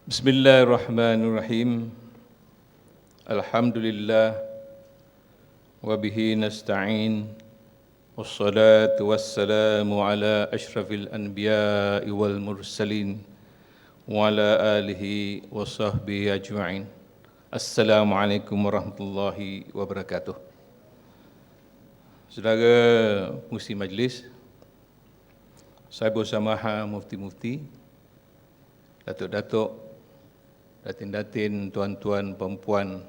Bismillahirrahmanirrahim. Alhamdulillah wa bihi nasta'in. Wassalatu wassalamu ala asyrafil anbiya'i wal mursalin wa ala alihi wa sahbihi ajma'in. Assalamualaikum warahmatullahi wabarakatuh. Saudara Musi Majlis, Sahibu Samaha Mufti-Mufti, Datuk-Datuk, Datin-datin, tuan-tuan, perempuan,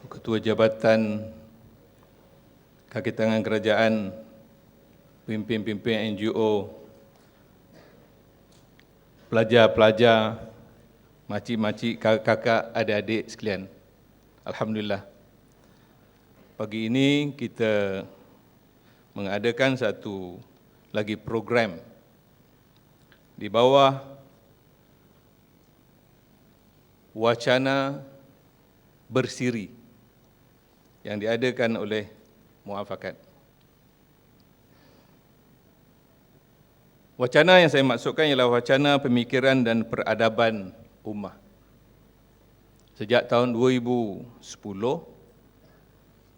ketua jabatan, kaki tangan kerajaan, pimpin-pimpin NGO, pelajar-pelajar, makcik-makcik, kakak-kakak, adik-adik sekalian. Alhamdulillah. Pagi ini kita mengadakan satu lagi program di bawah wacana bersiri yang diadakan oleh Muafakat. Wacana yang saya maksudkan ialah wacana pemikiran dan peradaban ummah. Sejak tahun 2010,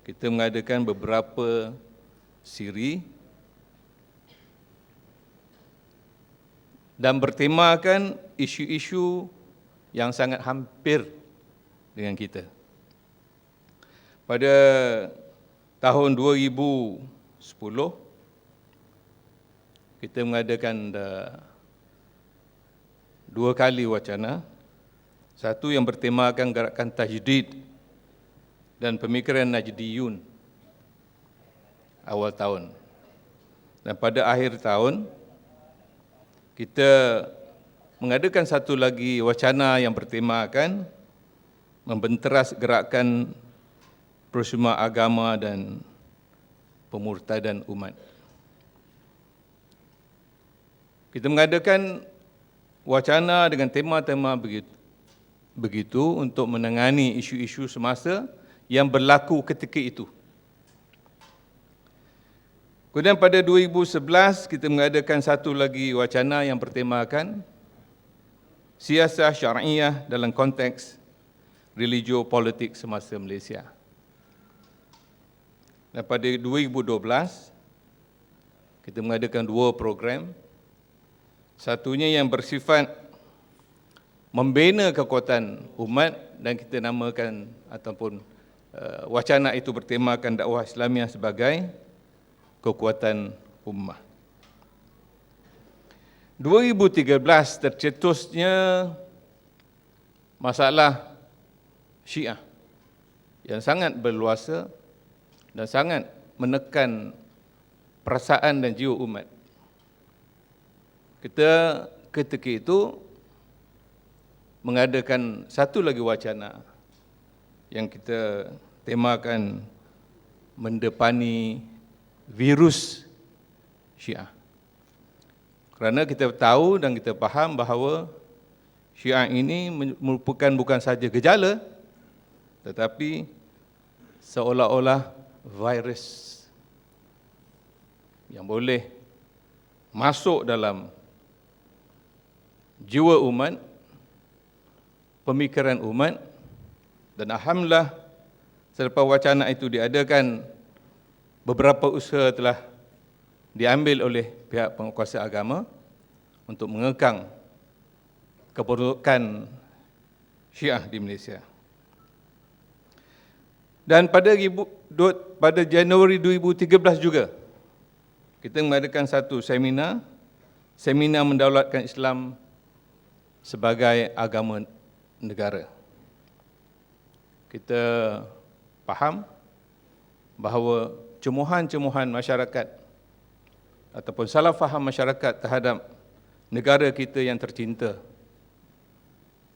kita mengadakan beberapa siri dan bertemakan isu-isu yang sangat hampir dengan kita. Pada tahun 2010, kita mengadakan dua kali wacana. Satu yang bertemakan gerakan tajdid dan pemikiran Najdiyun awal tahun. Dan pada akhir tahun, kita mengadakan satu lagi wacana yang bertemakan membenteras gerakan persemua agama dan pemurtadan umat. Kita mengadakan wacana dengan tema-tema begitu untuk menangani isu-isu semasa yang berlaku ketika itu. Kemudian pada 2011 kita mengadakan satu lagi wacana yang bertemakan siasah syar'iyah dalam konteks religio politik semasa Malaysia. Dan pada 2012 kita mengadakan dua program. Satunya yang bersifat membina kekuatan umat dan kita namakan ataupun wacana itu bertemakan dakwah Islamiah sebagai kekuatan ummah. 2013 tercetusnya masalah Syiah yang sangat berluasa dan sangat menekan perasaan dan jiwa umat. Kita ketika itu mengadakan satu lagi wacana yang kita temakan mendepani virus Syiah. Kerana kita tahu dan kita faham bahawa Syiah ini merupakan bukan sahaja gejala, tetapi seolah-olah virus yang boleh masuk dalam jiwa umat, pemikiran umat, dan alhamdulillah selepas wacana itu diadakan, beberapa usaha telah diambil oleh pihak penguasa agama untuk mengekang keperlukan Syiah di Malaysia. Dan pada Januari 2013 juga, kita mengadakan satu seminar mendaulatkan Islam sebagai agama negara. Kita faham bahawa cemohan-cemohan masyarakat ataupun salah faham masyarakat terhadap negara kita yang tercinta,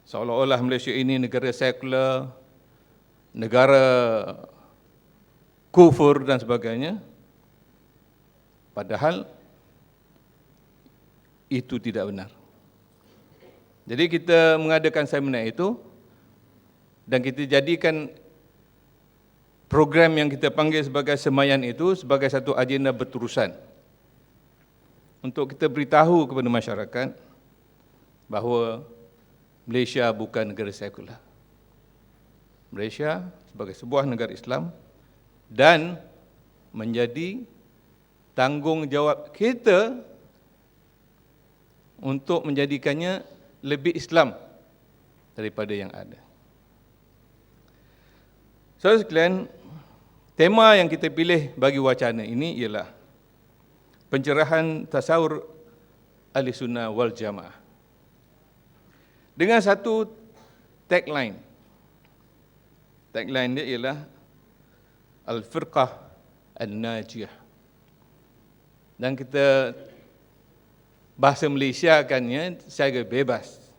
seolah-olah Malaysia ini negara sekular, negara kufur dan sebagainya, padahal itu tidak benar. Jadi kita mengadakan seminar itu dan kita jadikan program yang kita panggil sebagai semayan itu sebagai satu agenda berterusan untuk kita beritahu kepada masyarakat bahawa Malaysia bukan negara sekular. Malaysia sebagai sebuah negara Islam dan menjadi tanggungjawab kita untuk menjadikannya lebih Islam daripada yang ada. Saudara sekalian, tema yang kita pilih bagi wacana ini ialah pencerahan tasawur Ahli Sunnah wal Jamaah. Dengan satu tagline. Tagline dia ialah Al-Firqah An-Najiyah. Dan kita bahasa Malaysiakannya secara bebas.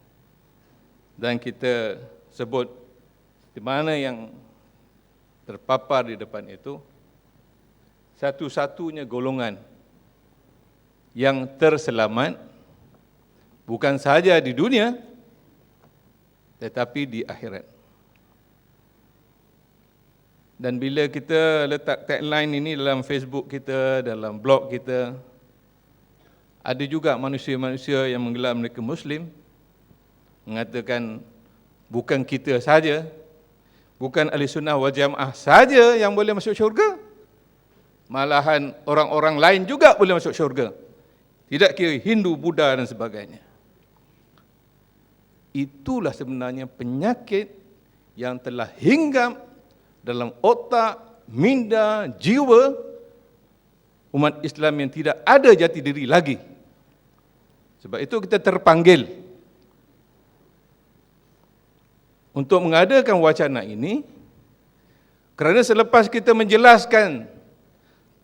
Dan kita sebut di mana yang terpapar di depan itu satu-satunya golongan yang terselamat bukan sahaja di dunia tetapi di akhirat. Dan bila kita letak tagline ini dalam Facebook kita, dalam blog kita, ada juga manusia-manusia yang menggelar mereka Muslim, mengatakan bukan kita saja, bukan Ahli Sunnah wal Jamaah saja yang boleh masuk syurga, malahan orang-orang lain juga boleh masuk syurga. Tidak kira Hindu, Buddha dan sebagainya. Itulah sebenarnya penyakit yang telah hinggap dalam otak, minda, jiwa umat Islam yang tidak ada jati diri lagi. Sebab itu kita terpanggil untuk mengadakan wacana ini, kerana selepas kita menjelaskan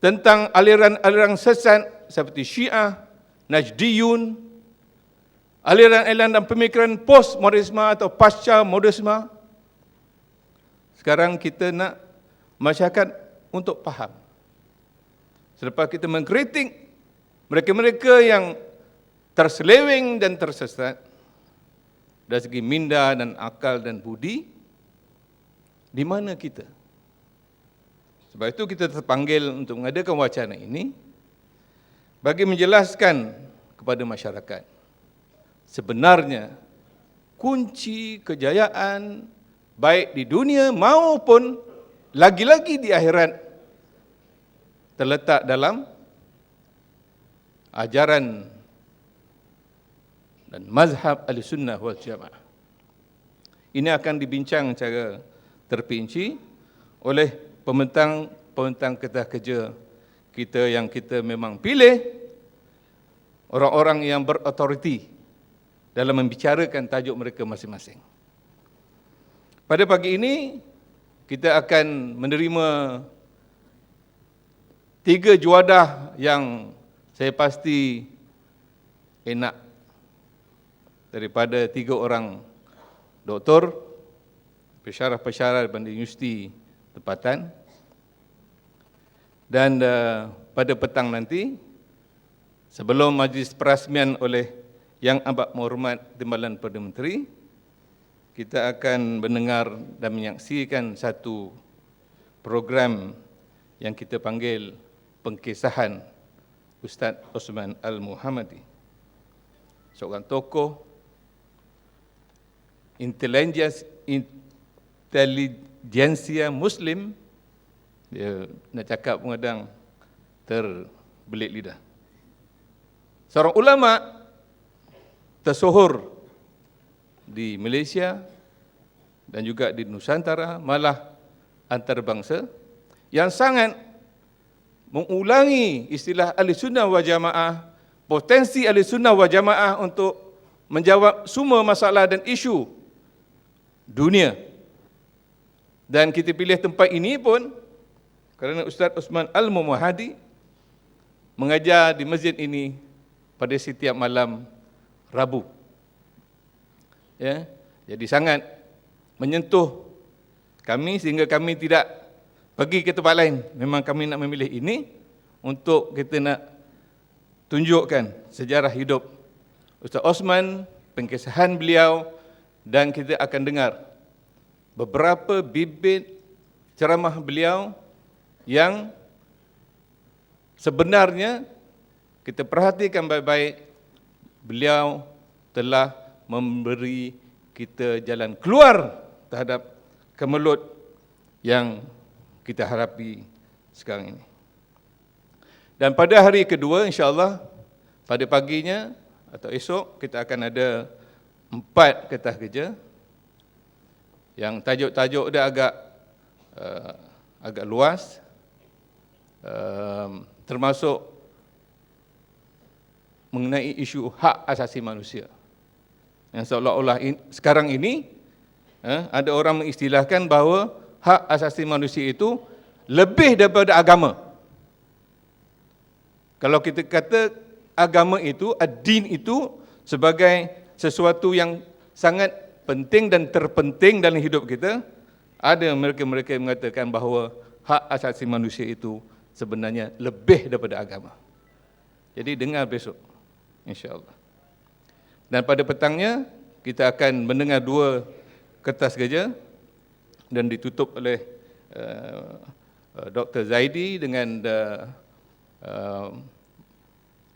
tentang aliran-aliran sesat seperti Syiah, Najdiyun, aliran-aliran dan pemikiran post-modernisme atau pasca-modernisme, sekarang kita nak masyarakat untuk faham. Selepas kita mengkritik mereka-mereka yang terseleweng dan tersesat dari segi minda dan akal dan budi, di mana kita? Sebab itu kita terpanggil untuk mengadakan wacana ini bagi menjelaskan kepada masyarakat sebenarnya kunci kejayaan baik di dunia maupun lagi-lagi di akhirat terletak dalam ajaran dan mazhab Ahlussunnah wal Jamaah. Ini akan dibincang secara terperinci oleh pembentang kertas kerja kita yang kita memang pilih, orang-orang yang berautoriti dalam membicarakan tajuk mereka masing-masing. Pada pagi ini, kita akan menerima 3 juadah yang saya pasti enak daripada 3 orang doktor, pensyarah-pensyarah daripada universiti tempatan. Dan pada petang nanti, sebelum majlis perasmian oleh Yang Amat Berhormat Timbalan Perdana Menteri, kita akan mendengar dan menyaksikan satu program yang kita panggil Pengkisahan Ustaz Osman Al-Muhammadi, seorang tokoh intelijensia Muslim. Dia nak cakap kadang terbelit lidah. Seorang ulama tersohor di Malaysia dan juga di Nusantara, malah antarabangsa, yang sangat mengulangi istilah Ahlussunnah wal Jamaah, potensi Ahlussunnah wal Jamaah untuk menjawab semua masalah dan isu dunia. Dan kita pilih tempat ini pun kerana Ustaz Osman Al-Muhammadi mengajar di masjid ini pada setiap malam Rabu. Ya, jadi sangat menyentuh kami sehingga kami tidak pergi ke tempat lain. Memang kami nak memilih ini untuk kita nak tunjukkan sejarah hidup Ustaz Osman, pengkisahan beliau, dan kita akan dengar beberapa bibit ceramah beliau yang sebenarnya kita perhatikan baik-baik, beliau telah memberi kita jalan keluar terhadap kemelut yang kita hadapi sekarang ini. Dan pada hari kedua, insya-Allah, pada paginya atau esok, kita akan ada 4 kertas kerja yang tajuk-tajuk dia agak luas, termasuk mengenai isu hak asasi manusia. Yang seolah-olah sekarang ini ada orang mengistilahkan bahawa hak asasi manusia itu lebih daripada agama. Kalau kita kata agama itu, ad-din itu sebagai sesuatu yang sangat penting dan terpenting dalam hidup kita, ada mereka-mereka yang mengatakan bahawa hak asasi manusia itu sebenarnya lebih daripada agama. Jadi dengar besok, insya-Allah. Dan pada petangnya kita akan mendengar 2 kertas kerja dan ditutup oleh Dr. Zaidi dengan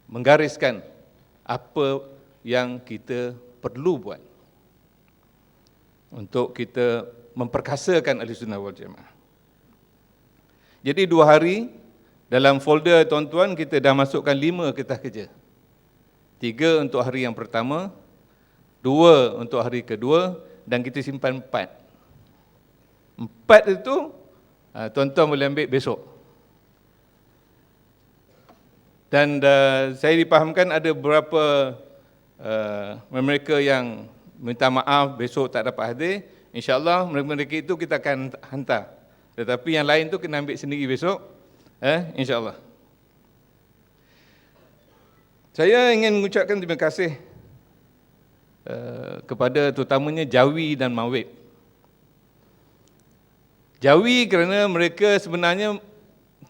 menggariskan apa yang kita perlu buat untuk kita memperkasakan Ahlussunnah wal Jamaah. Jadi 2 hari dalam folder tuan-tuan kita dah masukkan 5 kertas kerja. 3 untuk hari yang pertama, 2 untuk hari kedua, dan kita simpan 4. 4 itu tuan-tuan boleh ambil besok. Dan saya dipahamkan ada beberapa mereka yang minta maaf besok tak dapat hadir. InsyaAllah mereka itu kita akan hantar. Tetapi yang lain tu kena ambil sendiri besok. InsyaAllah. Saya ingin mengucapkan terima kasih kepada terutamanya Jawi dan Mawib. Jawi kerana mereka sebenarnya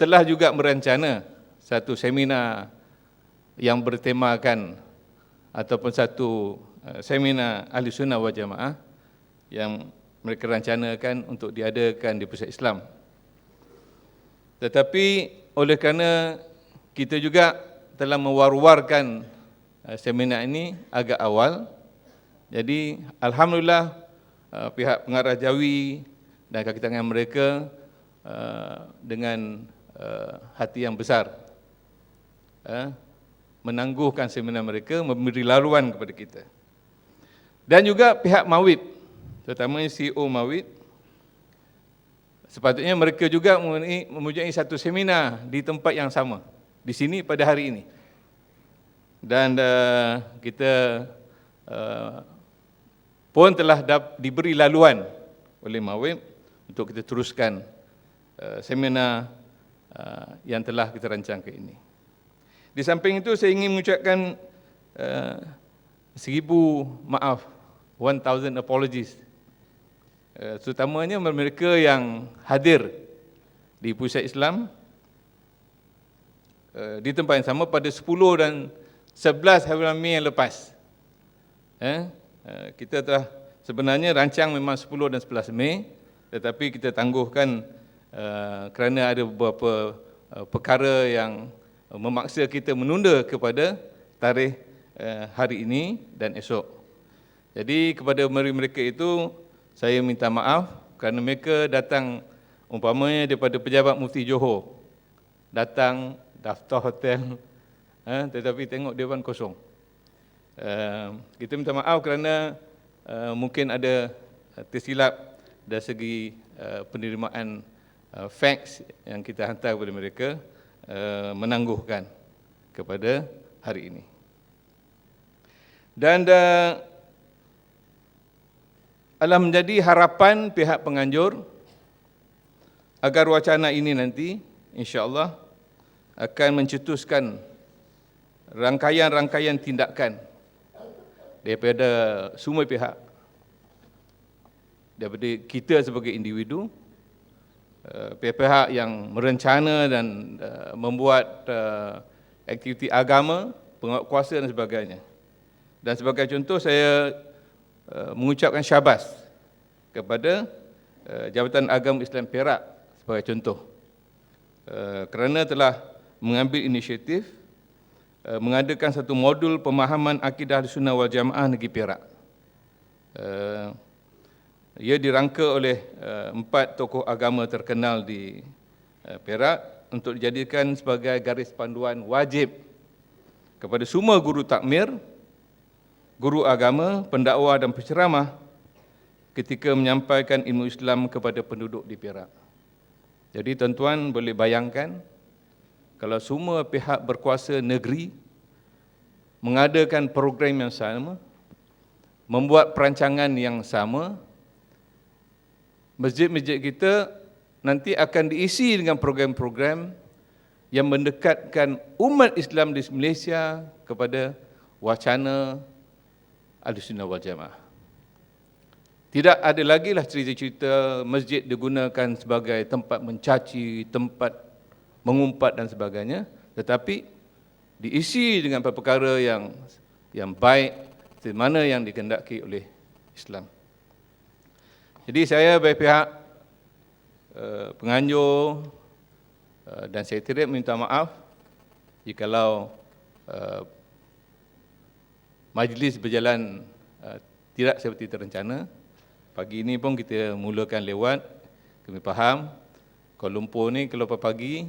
telah juga merancana satu seminar yang bertemakan ataupun satu seminar Ahlussunnah wal Jamaah yang mereka rancanakan untuk diadakan di Pusat Islam. Tetapi oleh kerana kita juga telah mewar-warkan seminar ini agak awal, jadi alhamdulillah pihak pengarah Jawi dan kaki tangan mereka dengan hati yang besar menangguhkan seminar mereka, memberi laluan kepada kita. Dan juga pihak Mawib, terutamanya CEO Mawib, sepatutnya mereka juga mempunyai satu seminar di tempat yang sama, di sini pada hari ini. Dan kita pun telah diberi laluan oleh Mawib untuk kita teruskan seminar yang telah kita rancangkan ini. Di samping itu saya ingin mengucapkan 1000 maaf, 1000 apologies, terutamanya mereka yang hadir di Pusat Islam di tempat yang sama pada 10 dan 11 hari Mei yang lepas. Kita telah sebenarnya rancang memang 10 dan 11 Mei, tetapi kita tangguhkan kerana ada beberapa perkara yang memaksa kita menunda kepada tarikh hari ini dan esok. Jadi kepada mereka itu saya minta maaf kerana mereka datang umpamanya daripada pejabat Mufti Johor, datang daftar hotel, tetapi tengok dewan kosong. Kita minta maaf kerana mungkin ada tersilap dari segi penerimaan fax yang kita hantar kepada mereka, menangguhkan kepada hari ini. Dan adalah menjadi harapan pihak penganjur agar wacana ini nanti insya-Allah akan mencetuskan rangkaian-rangkaian tindakan daripada semua pihak, daripada kita sebagai individu, pihak-pihak yang merencana dan membuat aktiviti agama, penguatkuasa dan sebagainya. Dan sebagai contoh saya mengucapkan syabas kepada Jabatan Agama Islam Perak sebagai contoh, kerana telah mengambil inisiatif mengadakan satu modul pemahaman akidah Ahlussunnah wal Jamaah negeri Perak. Ia dirangka oleh 4 tokoh agama terkenal di Perak untuk dijadikan sebagai garis panduan wajib kepada semua guru takmir, guru agama, pendakwa dan penceramah ketika menyampaikan ilmu Islam kepada penduduk di Perak. Jadi tuan-tuan boleh bayangkan kalau semua pihak berkuasa negeri mengadakan program yang sama, membuat perancangan yang sama, masjid-masjid kita nanti akan diisi dengan program-program yang mendekatkan umat Islam di Malaysia kepada wacana Ahlussunnah wal Jamaah. Tidak ada lagi lah cerita-cerita masjid digunakan sebagai tempat mencaci, tempat mengumpat dan sebagainya, tetapi diisi dengan perkara yang baik, di mana yang dikehendaki oleh Islam. Jadi saya dari pihak penganjur dan sekretariat minta maaf jikalau majlis berjalan tidak seperti terencana. Pagi ini pun kita mulakan lewat, kami faham Kuala Lumpur ni kalau pagi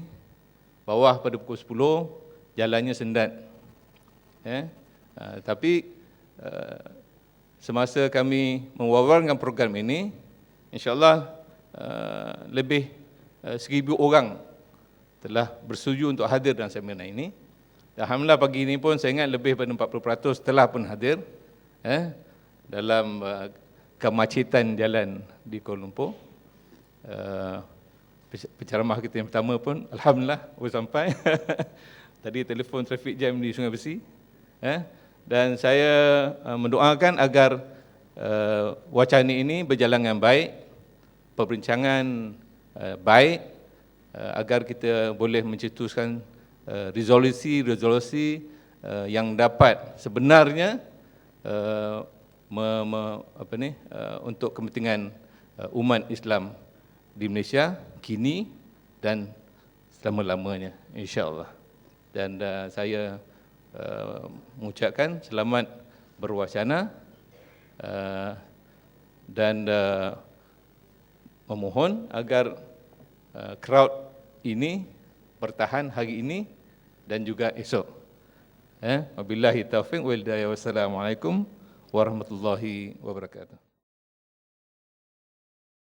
bawah pada pukul 10 jalannya sendat. Tapi semasa kami mewawarkan program ini, insya-Allah lebih 1,000 orang telah bersetuju untuk hadir dalam seminar ini. Alhamdulillah pagi ini pun saya ingat lebih daripada 40% telah pun hadir dalam kemacetan jalan di Kuala Lumpur. Penceramah kita yang pertama pun alhamdulillah baru sampai. Tadi telefon trafik jam di Sungai Besi. Dan saya mendoakan agar wacana ini berjalan dengan baik, perbincangan baik, agar kita boleh mencetuskan resolusi yang dapat sebenarnya untuk kepentingan umat Islam di Malaysia kini dan selama-lamanya, insya-Allah. Dan saya mengucapkan selamat berwacana dan memohon agar crowd ini bertahan hari ini dan juga esok. Wabillahi taufiq wal hidayah. Wassalamualaikum warahmatullahi wabarakatuh.